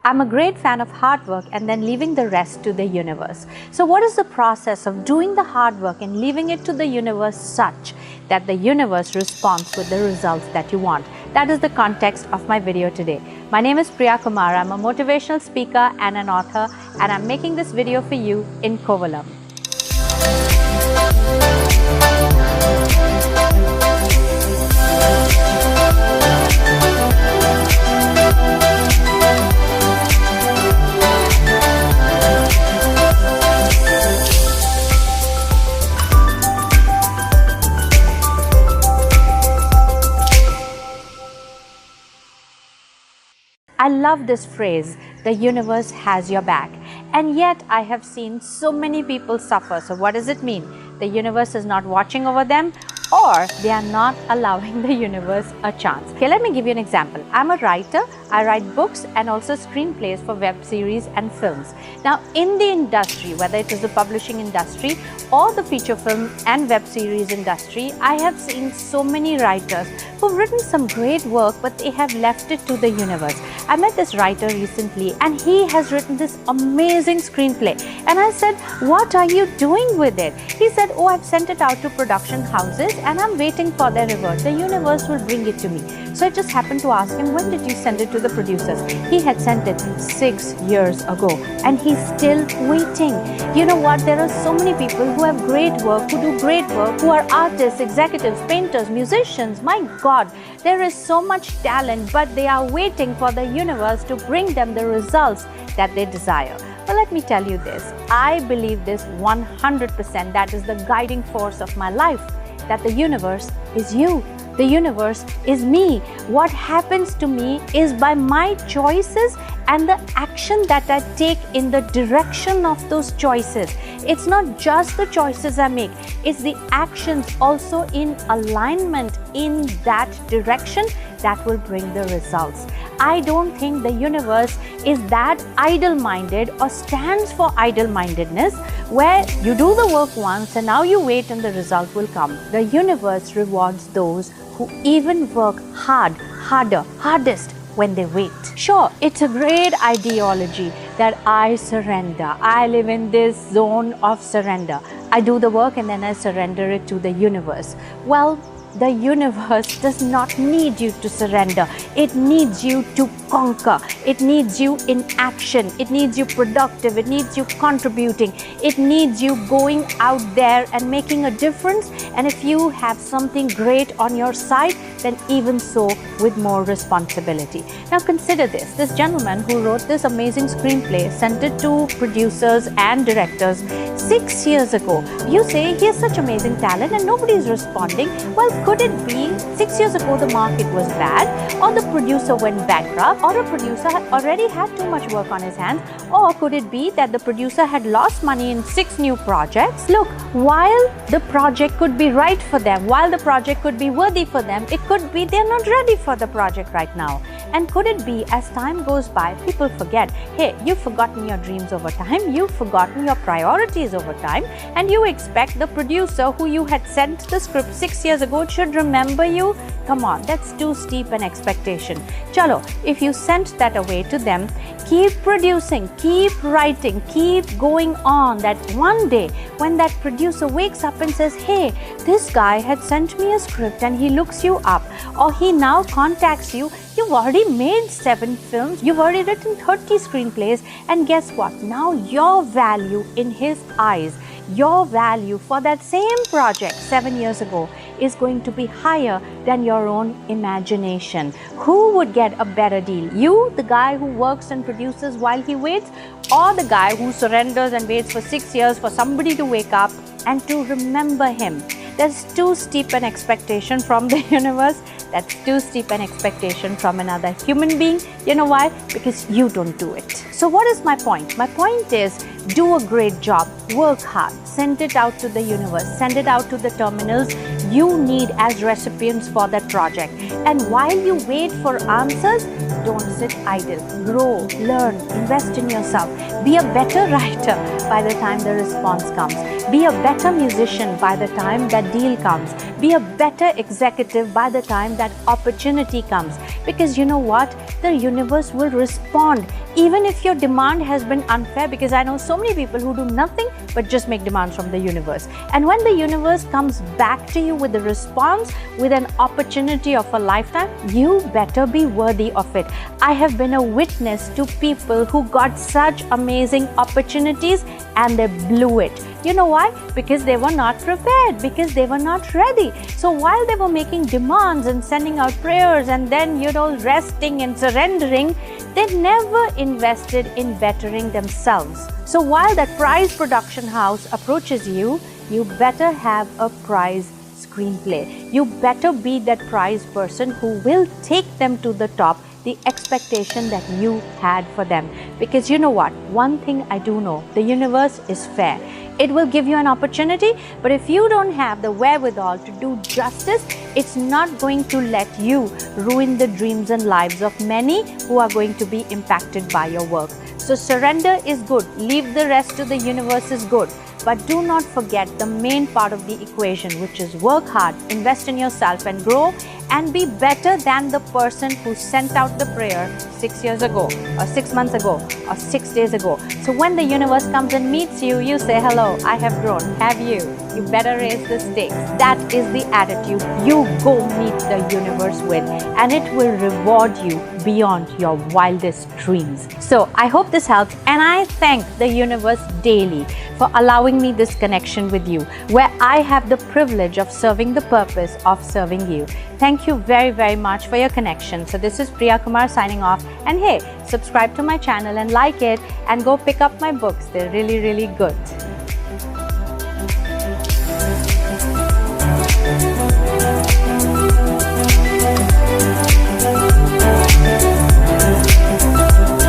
I'm a great fan of hard work and then leaving the rest to the universe. So what is the process of doing the hard work and leaving it to the universe such that the universe responds with the results that you want? That is the context of my video today. My name is Priya Kumar. I'm a motivational speaker and an author, and I'm making this video for you in Kovalam. I love this phrase, the universe has your back. And yet I have seen so many people suffer. So what does it mean? The universe is not watching over them, or they are not allowing the universe a chance. Okay, let me give you an example. I'm a writer. I write books and also screenplays for web series and films. Now, in the industry, whether it is the publishing industry or the feature film and web series industry, I have seen so many writers who've written some great work, but they have left it to the universe. I met this writer recently and he has written this amazing screenplay. And I said, what are you doing with it? He said, oh, I've sent it out to production houses and I'm waiting for their revert. The universe will bring it to me. So I just happened to ask him, when did you send it to the producers? He had sent it 6 years ago and he's still waiting. You know what? There are so many people who have great work, who do great work, who are artists, executives, painters, musicians. My God, there is so much talent, but they are waiting for the universe to bring them the results that they desire. Well, let me tell you this. I believe this 100%. That is the guiding force of my life, that the universe is you. The universe is me. What happens to me is by my choices and the action that I take in the direction of those choices. It's not just the choices I make, it's the actions also in alignment in that direction that will bring the results. I don't think the universe is that idle-minded or stands for idle-mindedness where you do the work once and now you wait and the result will come. The universe rewards those who even work hardest when they wait. Sure, it's a great ideology that I surrender. I live in this zone of surrender. I do the work and then I surrender it to the universe. Well, the universe does not need you to surrender. It needs you to conquer. It needs you in action. It needs you productive. It needs you contributing. It needs you going out there and making a difference. And if you have something great on your side, then even so with more responsibility. Now consider this. This gentleman who wrote this amazing screenplay sent it to producers and directors 6 years ago. You say he has such amazing talent and nobody is responding. Well, could it be 6 years ago the market was bad, or the producer went bankrupt, or a producer already had too much work on his hands, or could it be that the producer had lost money in 6 new projects? Look, while the project could be right for them, while the project could be worthy for them, it could be they're not ready for the project right now. And could it be as time goes by, people forget, hey, you've forgotten your dreams over time, you've forgotten your priorities over time, and you expect the producer who you had sent the script 6 years ago should remember you? Come on, that's too steep an expectation. Chalo, if you sent that away to them, keep producing, keep writing, keep going on, that one day when that producer wakes up and says, hey, this guy had sent me a script and he looks you up, or he now contacts you, you've already made 7 films, you've already written 30 screenplays, and guess what? Now your value in his eyes, your value for that same project 7 years ago is going to be higher than your own imagination. Who would get a better deal? You, the guy who works and produces while he waits, or the guy who surrenders and waits for 6 years for somebody to wake up and to remember him? That's too steep an expectation from the universe. That's too steep an expectation from another human being. You know why? Because you don't do it. So what is my point? My point is, do a great job, work hard, send it out to the universe, send it out to the terminals you need as recipients for that project. And while you wait for answers, don't sit idle. Grow, learn, invest in yourself. Be a better writer by the time the response comes. Be a better musician by the time that deal comes. Be a better executive by the time that opportunity comes. Because you know what? The universe will respond even if your demand has been unfair, because I know so many people who do nothing but just make demands from the universe. And when the universe comes back to you with a response, with an opportunity of a lifetime, you better be worthy of it. I have been a witness to people who got such amazing opportunities and they blew it. You know why? Because they were not prepared, because they were not ready. So while they were making demands and sending out prayers and then, resting and surrendering, they never invested in bettering themselves. So while that prize production house approaches you, you better have a prize screenplay. You better be that prize person who will take them to the top, the expectation that you had for them. Because you know what? One thing I do know, the universe is fair. It will give you an opportunity, but if you don't have the wherewithal to do justice, it's not going to let you ruin the dreams and lives of many who are going to be impacted by your work. So surrender is good. Leave the rest to the universe is good. But do not forget the main part of the equation, which is work hard, invest in yourself and grow, and be better than the person who sent out the prayer 6 years ago or 6 months ago or 6 days ago. So when the universe comes and meets you, you say, hello, I have grown. Have you? You better raise the stakes. That is the attitude you go meet the universe with, and it will reward you beyond your wildest dreams. So I hope this helped, and I thank the universe daily for allowing me this connection with you, where I have the privilege of serving the purpose of serving you. Thank you very, very much for your connection. So this is Priya Kumar signing off, and hey, subscribe to my channel and like it, and go pick up my books. They're really, really good.